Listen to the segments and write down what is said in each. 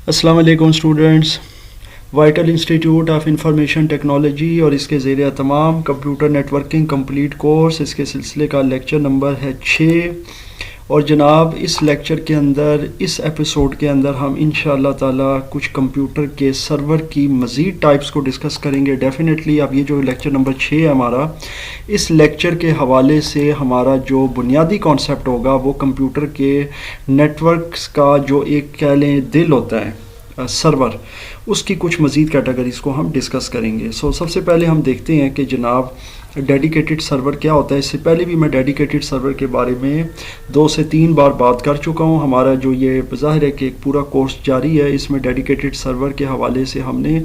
السلام علیکم students. Vital institute of information technology اور اس کے زیر اہتمام کمپیوٹر نیٹورکنگ کمپلیٹ کورس، اس کے سلسلے کا لیکچر نمبر ہے 6. اور جناب اس لیکچر کے اندر، اس ایپیسوڈ کے اندر ہم انشاءاللہ تعالی کچھ کمپیوٹر کے سرور کی مزید ٹائپس کو ڈسکس کریں گے. ڈیفینیٹلی اب یہ جو لیکچر نمبر 6 ہے ہمارا، اس لیکچر کے حوالے سے ہمارا جو بنیادی کانسیپٹ ہوگا وہ کمپیوٹر کے نیٹورکس کا جو ایک کہہ لیں دل ہوتا ہے سرور، اس کی کچھ مزید کیٹیگریز کو ہم ڈسکس کریں گے. سب سے پہلے ہم دیکھتے ہیں کہ جناب ڈیڈیکیٹڈ سرور کیا ہوتا ہے. اس سے پہلے بھی میں ڈیڈیکیٹڈ سرور کے بارے میں 2 سے 3 بار بات کر چکا ہوں. ہمارا جو یہ ظاہر ہے کہ ایک پورا کورس جاری ہے، اس میں ڈیڈیکیٹڈ سرور کے حوالے سے ہم نے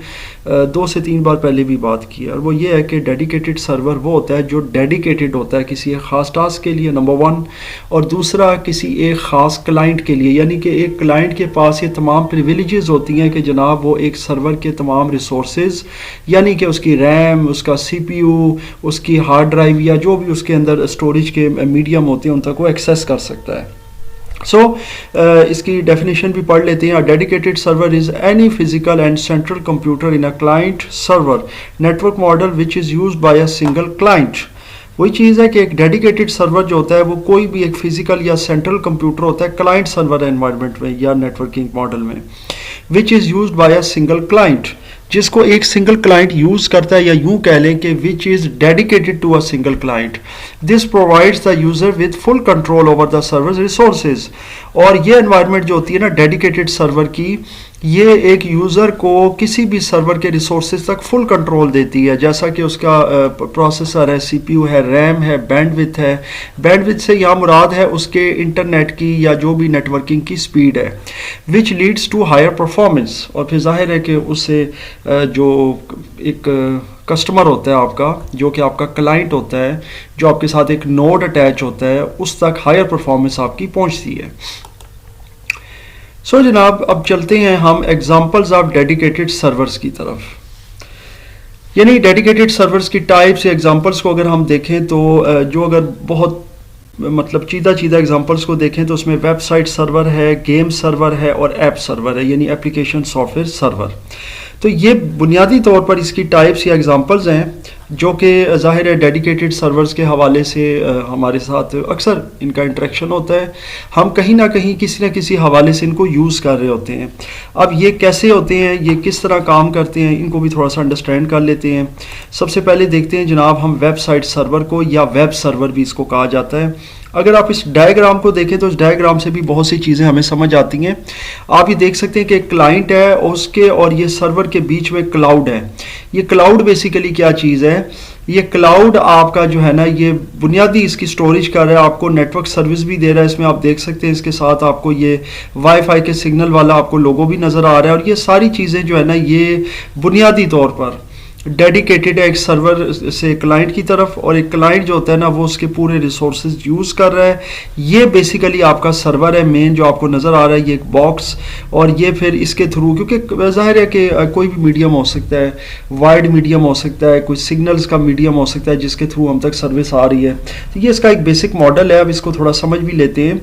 2 سے 3 بار پہلے بھی بات کی ہے. اور وہ یہ ہے کہ ڈیڈیکیٹڈ سرور وہ ہوتا ہے جو ڈیڈیکیٹڈ ہوتا ہے کسی ایک خاص ٹاسک کے لیے، نمبر 1، اور دوسرا کسی ایک خاص کلائنٹ کے لیے. یعنی کہ ایک کلائنٹ کے پاس یہ تمام پریویلیجز ہوتی ہیں کہ جناب وہ ایک سرور کے تمام ریسورسز، یعنی کہ اس کی ریم، اس کا سی پی یو، اس کی ہارڈ ڈرائیو یا جو بھی اس کے اندر اسٹوریج کے میڈیم ہوتے ہیں ان تک وہ ایکسیس کر سکتا ہے. اس کی ڈیفینیشن بھی پڑھ لیتے ہیں. Dedicated server is any physical and central computer in a client server network model which is used by a single client. وہی چیز ہے کہ ایک ڈیڈیکیٹڈ سرور جو ہوتا ہے وہ کوئی بھی ایک فزیکل یا سینٹرل کمپیوٹر ہوتا ہے کلائنٹ سرور انوائرمنٹ میں یا نیٹورکنگ ماڈل میں، which is used by a single client, جس کو ایک سنگل کلائنٹ یوز کرتا ہے، یا یوں کہہ لیں کہ which is dedicated to a single client. This provides the user with full control over the server resources. اور یہ انوائرمنٹ جو ہوتی ہے نا ڈیڈیکیٹڈ سرور کی، یہ ایک یوزر کو کسی بھی سرور کے ریسورسز تک فل کنٹرول دیتی ہے، جیسا کہ اس کا پروسیسر ہے، سی پی یو ہے، ریم ہے، بینڈ وتھ ہے. بینڈ وتھ سے یہاں مراد ہے اس کے انٹرنیٹ کی یا جو بھی نیٹورکنگ کی سپیڈ ہے، which leads to higher performance. اور پھر ظاہر ہے کہ اس سے جو ایک کسٹمر ہوتا ہے آپ کا، جو کہ آپ کا کلائنٹ ہوتا ہے، جو آپ کے ساتھ ایک نوڈ اٹیچ ہوتا ہے، اس تک ہائر پرفارمنس آپ کی پہنچتی ہے. جناب اب چلتے ہیں ہم ایگزامپلز آف ڈیڈیکیٹڈ سرورز کی طرف. یعنی ڈیڈیکیٹڈ سرورز کی ٹائپس یا ایگزامپلز کو اگر ہم دیکھیں تو جو اگر بہت مطلب چیدہ ایگزامپلز کو دیکھیں تو اس میں ویب سائٹ سرور ہے، گیم سرور ہے اور ایپ سرور ہے، یعنی اپلیکیشن سافٹ ویئر سرور. تو یہ بنیادی طور پر اس کی ٹائپس یا ایگزامپلز ہیں جو کہ ظاہر ہے ڈیڈیکیٹڈ سرورز کے حوالے سے ہمارے ساتھ اکثر ان کا انٹریکشن ہوتا ہے. ہم کہیں نہ کہیں کسی نہ کسی حوالے سے ان کو یوز کر رہے ہوتے ہیں. اب یہ کیسے ہوتے ہیں، یہ کس طرح کام کرتے ہیں، ان کو بھی تھوڑا سا انڈرسٹینڈ کر لیتے ہیں. سب سے پہلے دیکھتے ہیں جناب ہم ویب سائٹ سرور کو، یا ویب سرور بھی اس کو کہا جاتا ہے. اگر آپ اس ڈائیگرام کو دیکھیں تو اس ڈائیگرام سے بھی بہت سی چیزیں ہمیں سمجھ آتی ہیں. آپ یہ دیکھ سکتے ہیں کہ ایک کلائنٹ ہے، اس کے اور یہ سرور کے بیچ میں کلاؤڈ ہے. یہ کلاؤڈ بیسیکلی کیا چیز ہے؟ یہ کلاؤڈ آپ کا جو ہے نا، یہ بنیادی اس کی سٹوریج کر رہا ہے، آپ کو نیٹ ورک سروس بھی دے رہا ہے. اس میں آپ دیکھ سکتے ہیں اس کے ساتھ آپ کو یہ وائی فائی کے سگنل والا آپ کو لوگو بھی نظر آ رہا ہے. اور یہ ساری چیزیں جو ہے نا یہ بنیادی طور پر ڈیڈیکیٹڈ ہے ایک سرور سے کلائنٹ کی طرف، اور ایک کلائنٹ جو ہوتا ہے نا وہ اس کے پورے ریسورسز یوز کر رہا ہے. یہ بیسیکلی آپ کا سرور ہے مین جو آپ کو نظر آ رہا ہے، یہ ایک باکس. اور یہ پھر اس کے تھرو، کیونکہ ظاہر ہے کہ کوئی بھی میڈیم ہو سکتا ہے، وائڈ میڈیم ہو سکتا ہے، کوئی سگنلز کا میڈیم ہو سکتا ہے جس کے تھرو ہم تک سروس آ رہی ہے. تو یہ اس کا ایک بیسک ماڈل ہے. اب اس کو تھوڑا سمجھ بھی لیتے ہیں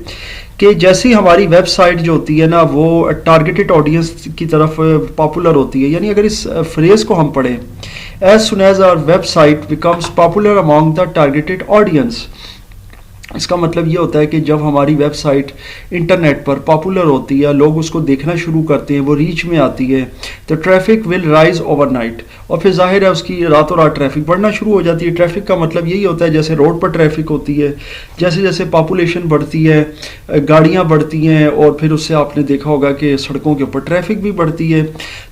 کہ جیسی ہماری ویب سائٹ جو ہوتی ہے نا وہ ٹارگیٹڈ آڈینس کی طرف پاپولر ہوتی ہے. یعنی اگر اس فریز کو ہم پڑھیں، as soon as our website becomes popular among the targeted audience، اس کا مطلب یہ ہوتا ہے کہ جب ہماری ویب سائٹ انٹرنیٹ پر پاپولر ہوتی ہے، لوگ اس کو دیکھنا شروع کرتے ہیں، وہ ریچ میں آتی ہے، تو traffic will rise over night. اور پھر ظاہر ہے اس کی راتوں رات ٹریفک بڑھنا شروع ہو جاتی ہے. ٹریفک کا مطلب یہی ہوتا ہے جیسے روڈ پر ٹریفک ہوتی ہے، جیسے جیسے پاپولیشن بڑھتی ہے، گاڑیاں بڑھتی ہیں، اور پھر اس سے آپ نے دیکھا ہوگا کہ سڑکوں کے اوپر ٹریفک بھی بڑھتی ہے.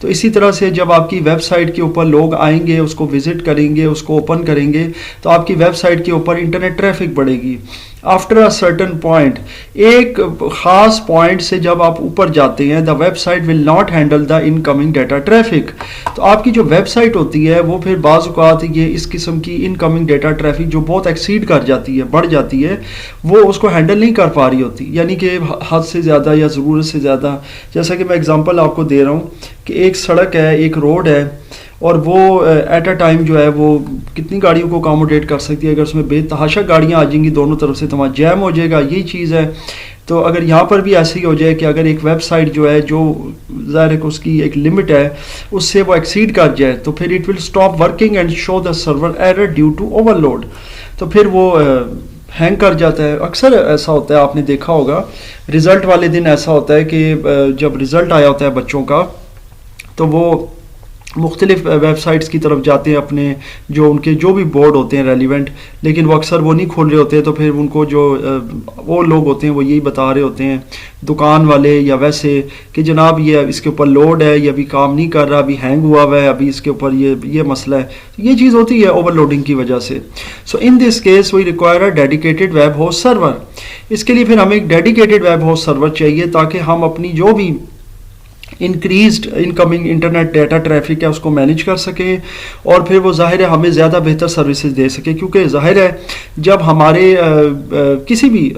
تو اسی طرح سے جب آپ کی ویب سائٹ کے اوپر لوگ آئیں گے، اس کو وزٹ کریں گے، اس کو اوپن کریں گے، تو آپ کی ویب سائٹ کے اوپر انٹرنیٹ ٹریفک بڑھے گی. آفٹر اے سرٹن پوائنٹ، ایک خاص پوائنٹ سے جب آپ اوپر جاتے ہیں، the website will not handle the incoming data traffic. تو آپ کی جو ویب سائٹ ہوتی ہے وہ پھر بعض اوقات یہ اس قسم کی ان کمنگ ڈیٹا ٹریفک جو بہت ایکسیڈ کر جاتی ہے، بڑھ جاتی ہے، وہ اس کو ہینڈل نہیں کر پا رہی ہوتی. یعنی کہ حد سے زیادہ یا ضرورت سے زیادہ، جیسا کہ میں اگزامپل آپ کو دے رہا ہوں کہ ایک سڑک ہے، ایک روڈ ہے، اور وہ ایٹ اے ٹائم جو ہے وہ کتنی گاڑیوں کو اکاموڈیٹ کر سکتی ہے. اگر اس میں بے تحاشا گاڑیاں آ جائیں گی دونوں طرف سے تو وہاں جیم ہو جائے گا. یہی چیز ہے تو اگر یہاں پر بھی ایسے ہی ہو جائے کہ اگر ایک ویب سائٹ جو ہے جو ظاہر ہے کہ اس کی ایک لمٹ ہے اس سے وہ ایکسیڈ کر جائے تو پھر it will stop working and show the server error due to overload. تو پھر وہ ہینگ کر جاتا ہے. اکثر ایسا ہوتا ہے, آپ نے دیکھا ہوگا رزلٹ والے دن ایسا ہوتا ہے کہ جب رزلٹ آیا ہوتا ہے بچوں کا تو وہ مختلف ویب سائٹس کی طرف جاتے ہیں اپنے جو ان کے جو بھی بورڈ ہوتے ہیں ریلیونٹ, لیکن وہ اکثر وہ نہیں کھول رہے ہوتے. تو پھر ان کو جو وہ لوگ ہوتے ہیں وہ یہی بتا رہے ہوتے ہیں دکان والے یا ویسے کہ جناب یہ اس کے اوپر لوڈ ہے, یہ ابھی کام نہیں کر رہا, ابھی ہینگ ہوا ہوا ہے, ابھی اس کے اوپر یہ مسئلہ ہے. یہ چیز ہوتی ہے اوور لوڈنگ کی وجہ سے. So in this case we require a dedicated web host server. اس کے لیے پھر ہمیں ایک ڈیڈیکیٹڈ ویب ہوسٹ سرور چاہیے تاکہ ہم اپنی جو بھی increased incoming internet data traffic ہے اس کو مینیج کر سکیں, اور پھر وہ ظاہر ہے ہمیں زیادہ بہتر سروسز دے سکیں. کیونکہ ظاہر ہے جب ہمارے کسی بھی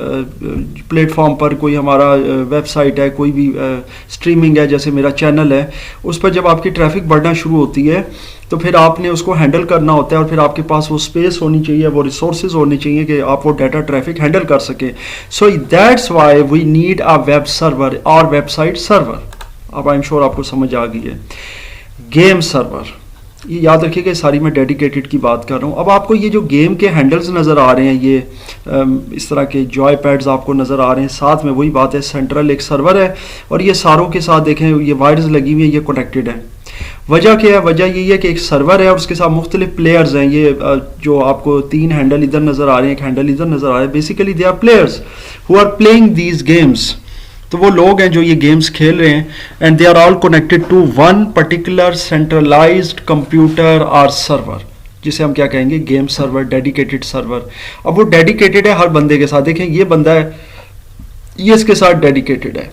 پلیٹ فارم پر کوئی ہمارا ویب سائٹ ہے, کوئی بھی اسٹریمنگ ہے, جیسے میرا چینل ہے, اس پر جب آپ کی ٹریفک بڑھنا شروع ہوتی ہے تو پھر آپ نے اس کو ہینڈل کرنا ہوتا ہے, اور پھر آپ کے پاس وہ اسپیس ہونی چاہیے, وہ ریسورسز ہونے چاہیے کہ آپ وہ ڈیٹا ٹریفک ہینڈل کر سکیں. So that's why we need a web server اور ویب سائٹ سرور. اب آئی ایم شور آپ کو سمجھ آ گئی ہے. گیم سرور, یہ یاد رکھیے کہ ساری میں ڈیڈیکیٹڈ کی بات کر رہا ہوں. اب آپ کو یہ جو گیم کے ہینڈلز نظر آ رہے ہیں, یہ اس طرح کے جوائے پیڈز آپ کو نظر آ رہے ہیں, ساتھ میں وہی بات ہے سینٹرل ایک سرور ہے, اور یہ ساروں کے ساتھ دیکھیں یہ وائرز لگی ہوئی ہیں, یہ کنیکٹڈ ہے. وجہ کیا ہے؟ وجہ یہی ہے کہ ایک سرور ہے اور اس کے ساتھ مختلف پلیئرز ہیں. یہ جو آپ کو 3 ہینڈل ادھر نظر آ رہے ہیں, ایک ہینڈل ادھر نظر آ رہا ہے, basically they are players who are playing these games. تو وہ لوگ ہیں جو یہ گیمز کھیل رہے ہیں, and they are all connected to one particular centralised computer اور سرور, جسے ہم کیا کہیں گے, گیم سرور, ڈیڈیکیٹڈ سرور. اب وہ ڈیڈیکیٹڈ ہے ہر بندے کے ساتھ. دیکھیں یہ بندہ ہے, یہ اس کے ساتھ ڈیڈیکیٹڈ ہے,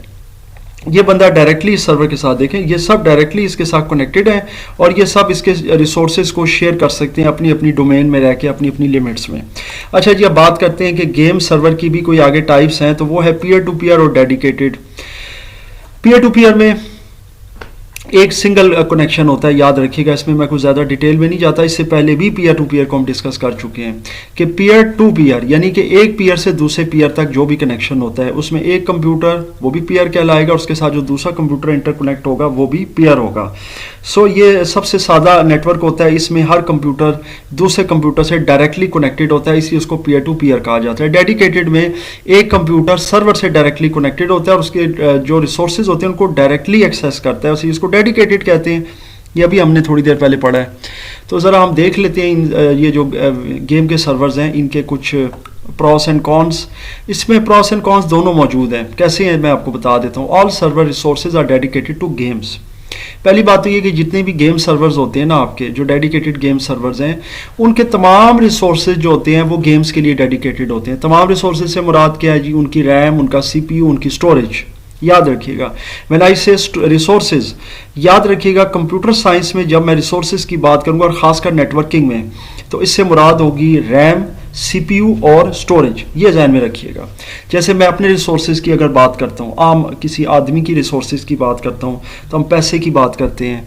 یہ بندہ ڈائریکٹلی اس سرور کے ساتھ, دیکھیں یہ سب ڈائریکٹلی اس کے ساتھ کنیکٹڈ ہیں, اور یہ سب اس کے ریسورسز کو شیئر کر سکتے ہیں اپنی اپنی ڈومین میں رہ کے, اپنی اپنی لمٹس میں. اچھا جی, اب بات کرتے ہیں کہ گیم سرور کی بھی کوئی آگے ٹائپس ہیں, تو وہ ہے پیئر ٹو پیئر اور ڈیڈیکیٹڈ. پیئر ٹو پیئر میں ایک سنگل کنیکشن ہوتا ہے, یاد رکھیے گا, اس میں کچھ زیادہ ڈیٹیل میں نہیں جاتا. اس سے پہلے بھی پیئر ٹو پیئر کو ہم ڈسکس کر چکے ہیں کہ پیئر ٹو پیئر یعنی کہ ایک پیئر سے دوسرے پیئر تک جو بھی کنیکشن ہوتا ہے اس میں ایک کمپیوٹر وہ بھی پیئر کہلائے گا, اس کے ساتھ جو دوسرا کمپیوٹر انٹر کنیکٹ ہوگا وہ بھی پیئر ہوگا. سو یہ سب سے سادہ نیٹ ورک ہوتا ہے, اس میں ہر کمپیوٹر دوسرے کمپیوٹر سے ڈائریکٹلی کنیکٹڈ ہوتا ہے, اس لیے اس کو پیئر ٹو پیئر کہا جاتا ہے. ڈیڈیکیٹڈ میں ایک کمپیوٹر سرور سے ڈائریکٹلی کنیکٹڈ ہوتا ہے اور اس کے جو ریسورسز ہوتے ہیں ان کو ڈائریکٹلی ایکسیس کرتا ہے, اسی اس کو ڈیڈیکیٹڈ کہتے ہیں. یہ ابھی ہم نے تھوڑی دیر پہلے پڑھا ہے. تو ذرا ہم دیکھ لیتے ہیں یہ جو گیم کے سرورز ہیں ان کے کچھ پروس اینڈ کونس. اس میں پروس اینڈ کونس دونوں موجود ہیں. کیسے ہیں میں آپ کو بتا دیتا ہوں. All server resources are dedicated to games. پہلی بات تو یہ کہ جتنے بھی گیم سرورز ہوتے ہیں نا, آپ کے جو ڈیڈیکیٹڈ گیم سرورز ہیں, ان کے تمام ریسورسز جو ہوتے ہیں وہ گیمز کے لیے ڈیڈیکیٹڈ ہوتے ہیں. تمام ریسورسز سے مراد کیا ہے جی؟ ان کی ریم, ان کا سی پی یو, ان کی اسٹوریج. یاد رکھیے گا when I say ریسورسز, یاد رکھیے گا کمپیوٹر سائنس میں جب میں ریسورسز کی بات کروں گا, اور خاص کر نیٹ ورکنگ میں, تو اس سے مراد ہوگی ریم, سی پی یو اور اسٹوریج. یہ ذہن میں رکھیے گا. جیسے میں اپنے ریسورسز کی اگر بات کرتا ہوں, عام کسی آدمی کی ریسورسز کی بات کرتا ہوں, تو ہم پیسے کی بات کرتے ہیں,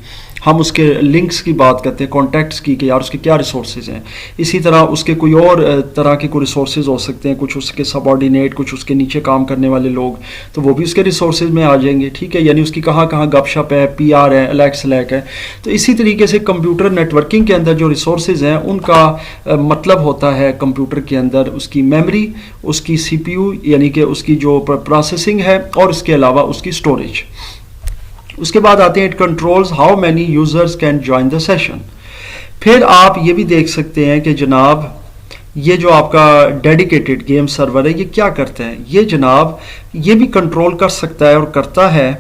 ہم اس کے لنکس کی بات کرتے ہیں, کانٹیکٹس کی, کہ یار اس کے کیا ریسورسز ہیں. اسی طرح اس کے کوئی اور طرح کے کوئی ریسورسز ہو سکتے ہیں, کچھ اس کے سب آرڈینیٹ, کچھ اس کے نیچے کام کرنے والے لوگ, تو وہ بھی اس کے ریسورسز میں آ جائیں گے. ٹھیک ہے, یعنی اس کی کہاں کہاں گپ شپ ہے, پی آر ہے, الیکس لیک ہے. تو اسی طریقے سے کمپیوٹر نیٹ ورکنگ کے اندر جو ریسورسز ہیں ان کا مطلب ہوتا ہے کمپیوٹر کے اندر اس کی میموری, اس کی سی پی یو یعنی کہ اس کی جو پروسیسنگ ہے, اور اس کے علاوہ اس کی اسٹوریج. اس کے بعد آتے ہیں it controls how many users can join the session. پھر آپ یہ بھی دیکھ سکتے ہیں کہ جناب یہ جو آپ کا ڈیڈیکیٹڈ گیم سرور ہے یہ کیا کرتا ہے. یہ جناب یہ بھی کنٹرول کر سکتا ہے اور کرتا ہے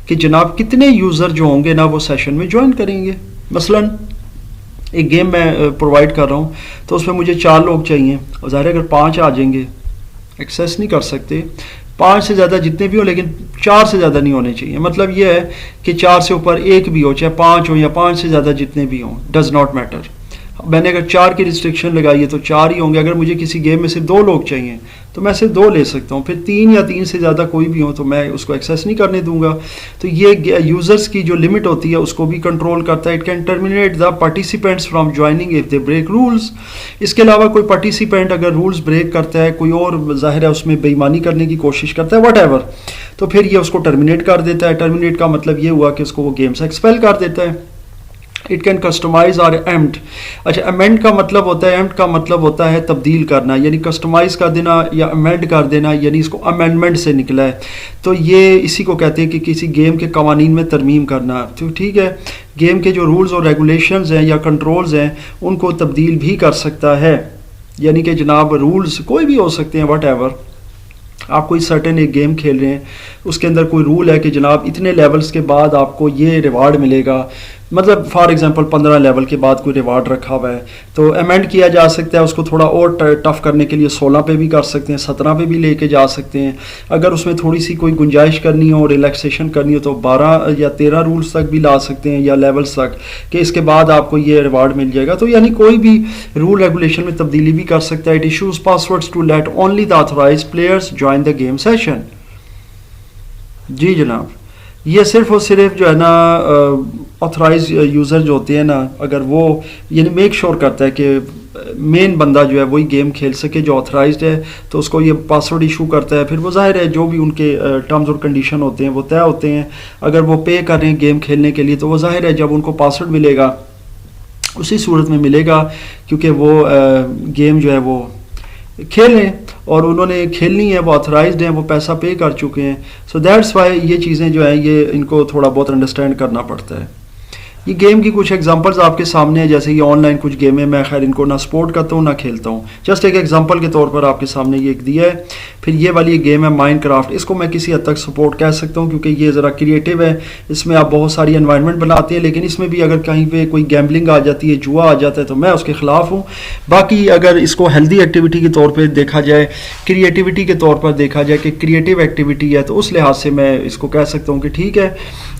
کہ جناب کتنے یوزر جو ہوں گے نا وہ سیشن میں جوائن کریں گے. مثلا ایک گیم میں پرووائڈ کر رہا ہوں, تو اس میں مجھے 4 لوگ چاہیے, اور ظاہر ہے اگر 5 آ جائیں گے ایکسیس نہیں کر سکتے, 5 سے زیادہ جتنے بھی ہو, لیکن 4 سے زیادہ نہیں ہونے چاہیے. مطلب یہ ہے کہ 4 سے اوپر ایک بھی ہو, چاہے 5 ہو یا 5 سے زیادہ جتنے بھی ہوں, ڈز ناٹ میٹر. میں نے اگر 4 کی ریسٹرکشن لگائی ہے تو 4 ہی ہوں گے. اگر مجھے کسی گیم میں صرف 2 لوگ چاہیے تو میں صرف 2 لے سکتا ہوں. پھر 3 یا 3 سے زیادہ کوئی بھی ہو تو میں اس کو ایکسیس نہیں کرنے دوں گا. تو یہ یوزرس کی جو لمٹ ہوتی ہے اس کو بھی کنٹرول کرتا ہے. It can terminate the participants from joining if they break rules. اس کے علاوہ کوئی پارٹیسپینٹ اگر رولز بریک کرتا ہے, کوئی اور ظاہر ہے اس میں بے ایمانی کرنے کی کوشش کرتا ہے واٹ ایور, تو پھر یہ اس کو ٹرمینیٹ کر دیتا ہے. ٹرمینیٹ کا مطلب یہ ہوا کہ اس کو وہ گیم سے ایکسپیل کر دیتا ہے. اٹ کین کسٹمائز اور ایمڈ. اچھا, امینڈ کا مطلب ہوتا ہے, ایمڈ کا مطلب ہوتا ہے تبدیل کرنا, یعنی کسٹمائز کر دینا یا امینڈ کر دینا, یعنی اس کو امینڈمنٹ سے نکلا ہے. تو یہ اسی کو کہتے ہیں کہ کسی گیم کے قوانین میں ترمیم کرنا. تو ٹھیک ہے, گیم کے جو رولز اور ریگولیشنز ہیں یا کنٹرولز ہیں ان کو تبدیل بھی کر سکتا ہے. یعنی کہ جناب رولز کوئی بھی ہو سکتے ہیں واٹ ایور. آپ کوئی سرٹن ایک گیم کھیل رہے ہیں, اس کے اندر کوئی رول ہے کہ جناب اتنے لیولز کے بعد آپ کو یہ ریوارڈ ملے گا, مطلب فار ایگزامپل 15 لیول کے بعد کوئی ریوارڈ رکھا ہوا ہے, تو امینڈ کیا جا سکتا ہے اس کو تھوڑا اور ٹف کرنے کے لیے 16 پہ بھی کر سکتے ہیں, 17 پہ بھی لے کے جا سکتے ہیں. اگر اس میں تھوڑی سی کوئی گنجائش کرنی ہو, ریلیکسیشن کرنی ہو, تو 12 یا 13 رولز تک بھی لا سکتے ہیں یا لیولز تک, کہ اس کے بعد آپ کو یہ ریوارڈ مل جائے گا. تو یعنی کوئی بھی رول ریگولیشن میں تبدیلی بھی کر سکتا ہے. It issues passwords to let only the authorised players join the game session. جی جناب, یہ صرف اور صرف جو ہے نا آتھورائز یوزر جو ہوتے ہیں نا, اگر وہ یعنی میک شور کرتا ہے کہ مین بندہ جو ہے وہی گیم کھیل سکے جو آتھورائزڈ ہے, تو اس کو یہ پاسورڈ ایشو کرتا ہے. پھر وہ ظاہر ہے جو بھی ان کے ٹرمز اور کنڈیشن ہوتے ہیں وہ طے ہوتے ہیں. اگر وہ پے کر رہے ہیں گیم کھیلنے کے لیے تو وہ ظاہر ہے جب ان کو پاسورڈ ملے گا اسی صورت میں ملے گا, کیونکہ وہ گیم جو ہے وہ کھیلیں اور انہوں نے کھیلنی ہے, وہ آتھورائزڈ ہیں, وہ پیسہ پے کر چکے ہیں. سو دیٹس وائی یہ چیزیں جو ہیں یہ ان کو تھوڑا بہت انڈرسٹینڈ کرنا پڑتا ہے. یہ گیم کی کچھ ایگزامپلز آپ کے سامنے ہیں, جیسے یہ آن لائن کچھ گیمیں, میں خیر ان کو نہ سپورٹ کرتا ہوں نہ کھیلتا ہوں, جسٹ ایک ایگزامپل کے طور پر آپ کے سامنے یہ ایک دیا ہے. پھر یہ والی گیم ہے مائن کرافٹ, اس کو میں کسی حد تک سپورٹ کہہ سکتا ہوں کیونکہ یہ ذرا کریٹیو ہے, اس میں آپ بہت ساری انوائرمنٹ بناتے ہیں, لیکن اس میں بھی اگر کہیں پہ کوئی گیمبلنگ آ جاتی ہے, جوا آ جاتا ہے, تو میں اس کے خلاف ہوں. باقی اگر اس کو ہیلدی ایکٹیویٹی کے طور پہ دیکھا جائے, کریٹیوٹی کے طور پر دیکھا جائے کہ کریٹیو ایکٹیویٹی ہے, تو اس لحاظ سے میں اس کو کہہ سکتا ہوں کہ ٹھیک ہے,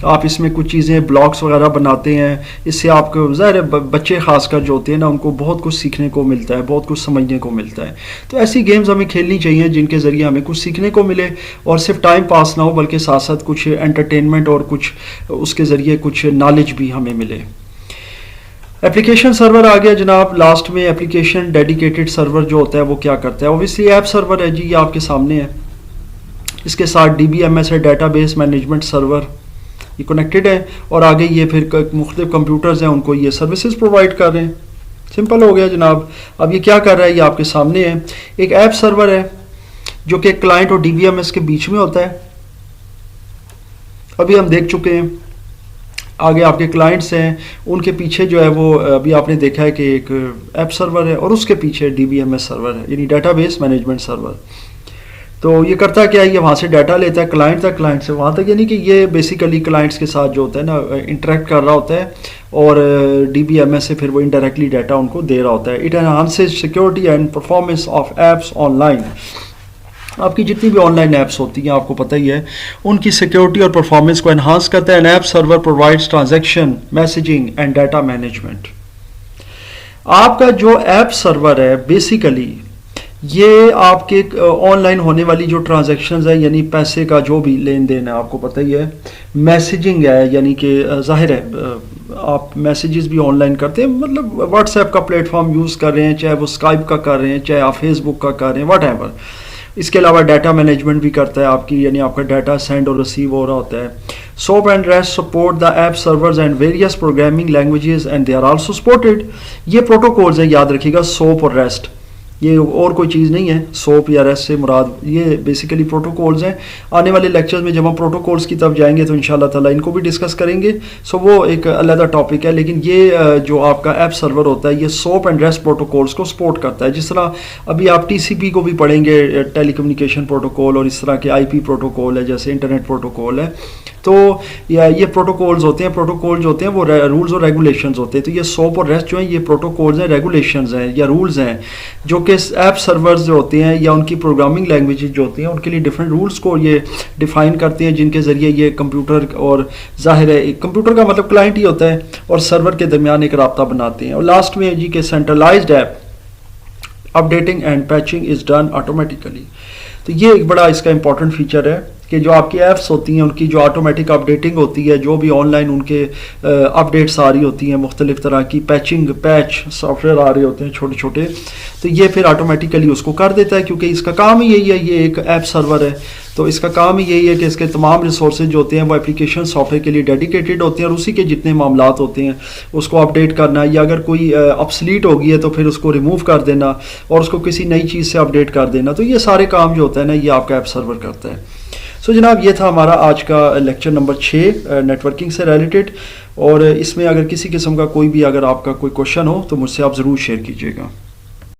آپ اس میں کچھ چیزیں بلاگس وغیرہ بناتے ہیں, اس سے آپ کو ظاہر ہے بچے خاص کر جو ہوتے ہیں نا ان کو بہت کچھ سیکھنے کو ملتا ہے, بہت کچھ سمجھنے کو ملتا ہے. تو ایسی گیمز ہمیں کھیلنی چاہیے جن کے ذریعے ہمیں کچھ سیکھنے کو ملے, اور صرف ٹائم پاس نہ ہو بلکہ ساتھ ساتھ کچھ انٹرٹینمنٹ اور کچھ اس کے ذریعے کچھ نالج بھی ہمیں ملے. اپلیکیشن سرور آ گیا جناب لاسٹ میں. اپلیکیشن ڈیڈیکیٹڈ سرور جو ہوتا ہے وہ کیا کرتا ہے؟ اوبویسلی ایپ سرور ہے جی, یہ آپ کے سامنے ہے. اس کے ساتھ DBMS ہے, ڈیٹا بیس مینجمنٹ سرور, یہ کنیکٹڈ ہے, اور آگے یہ پھر مختلف کمپیوٹرز ہیں ان کو یہ سروسز پرووائڈ کر رہے ہیں. سمپل ہو گیا جناب. اب یہ کیا کر رہا ہے یہ آپ کے سامنے ہے. ایک ایپ سرور ہے جو کہ کلائنٹ اور DBMS کے بیچ میں ہوتا ہے. ابھی ہم دیکھ چکے ہیں, آگے آپ کے کلائنٹس ہیں, ان کے پیچھے جو ہے وہ ابھی آپ نے دیکھا ہے کہ ایک ایپ سرور ہے, اور اس کے پیچھے DBMS سرور ہے, یعنی ڈیٹا بیس مینجمنٹ سرور. تو یہ کرتا کیا ہے, یہ وہاں سے ڈیٹا لیتا ہے کلائنٹ تک, کلائنٹ سے وہاں تک, یعنی کہ یہ بیسیکلی کلائنٹس کے ساتھ جو ہوتا ہے نا انٹریکٹ کر رہا ہوتا ہے, اور DBMS سے پھر وہ انڈائریکٹلی ڈیٹا ان کو دے رہا ہوتا ہے. It enhances security and performance of apps online. آپ کی جتنی بھی آن لائن ایپس ہوتی ہیں آپ کو پتہ ہی ہے, ان کی سیکورٹی اور پرفارمنس کو انہانس کرتا ہے. An app server provides transaction messaging and data management. آپ کا جو ایپ سرور ہے بیسیکلی یہ آپ کے آن لائن ہونے والی جو ٹرانزیکشنز ہیں, یعنی پیسے کا جو بھی لین دین ہے آپ کو پتہ ہی ہے, میسیجنگ ہے, یعنی کہ ظاہر ہے آپ میسیجز بھی آن لائن کرتے ہیں, مطلب واٹس ایپ کا پلیٹ فارم یوز کر رہے ہیں, چاہے وہ اسکائپ کا کر رہے ہیں, چاہے آپ فیس بک کا کر رہے ہیں, واٹ ایور. اس کے علاوہ ڈیٹا مینجمنٹ بھی کرتا ہے آپ کی, یعنی آپ کا ڈیٹا سینڈ اور ریسیو ہو رہا ہوتا ہے. SOAP and REST support the app servers and various programming languages and they are also supported. یہ پروٹوکولز ہیں, یاد رکھیے گا, SOAP اور REST, یہ اور کوئی چیز نہیں ہے. SOAP یا REST سے مراد یہ بیسیکلی پروٹوکولز ہیں. آنے والے لیکچرز میں جب ہم پروٹوکولز کی طرف جائیں گے تو انشاءاللہ تعالیٰ ان کو بھی ڈسکس کریں گے. سو وہ ایک علیحدہ ٹاپک ہے, لیکن یہ جو آپ کا ایپ سرور ہوتا ہے یہ SOAP اینڈ REST پروٹوکولز کو سپورٹ کرتا ہے. جس طرح ابھی آپ TCP کو بھی پڑھیں گے, ٹیلی کمیونیکیشن پروٹوکول, اور اس طرح کے IP پروٹوکول ہے جیسے انٹرنیٹ پروٹوکول ہے. تو یہ پروٹوکولز ہوتے ہیں, پروٹوکول جو ہوتے ہیں وہ رولز اور ریگولیشنز ہوتے ہیں. تو یہ SOAP اور REST جو ہیں یہ پروٹوکولز ہیں, ریگولیشنز ہیں یا رولز ہیں, جو کہ ایپ سرورز جو ہوتے ہیں یا ان کی پروگرامنگ لینگویجز جو ہوتی ہیں ان کے لیے ڈفرینٹ رولز کو یہ ڈیفائن کرتے ہیں, جن کے ذریعے یہ کمپیوٹر, اور ظاہر ہے کمپیوٹر کا مطلب کلائنٹ ہی ہوتا ہے, اور سرور کے درمیان ایک رابطہ بناتے ہیں. اور لاسٹ میں جی کہ centralised app updating and patching is done automatically. تو یہ ایک بڑا اس کا امپورٹنٹ فیچر ہے کہ جو آپ کی ایپس ہوتی ہیں ان کی جو آٹومیٹک اپڈیٹنگ ہوتی ہے، جو بھی آن لائن ان کے اپڈیٹس آ رہی ہوتی ہیں، مختلف طرح کی پیچ سافٹ ویئر آ رہے ہوتے ہیں چھوٹے چھوٹے، تو یہ پھر آٹومیٹیکلی اس کو کر دیتا ہے، کیونکہ اس کا کام ہی یہی ہے، یہ ایک ایپ سرور ہے تو اس کا کام ہی یہی ہے کہ اس کے تمام ریسورسز جو ہوتے ہیں وہ اپلیکیشن سافٹ ویئر کے لیے ڈیڈیکیٹڈ ہوتے ہیں، اور اسی کے جتنے معاملات ہوتے ہیں اس کو اپڈیٹ کرنا، یا اگر کوئی obsolete ہو گئی ہے تو پھر اس کو ریموو کر دینا اور اس کو کسی نئی چیز سے اپڈیٹ کر دینا، تو یہ سارے کام جو ہوتا ہے نا یہ آپ کا ایپ سرور کرتا ہے۔ سو جناب یہ تھا ہمارا آج کا لیکچر نمبر 6 نیٹورکنگ سے ریلیٹڈ، اور اس میں اگر کسی قسم کا کوئی بھی اگر آپ کا کوئی کوشچن ہو تو مجھ سے آپ ضرور شیئر کیجیے گا۔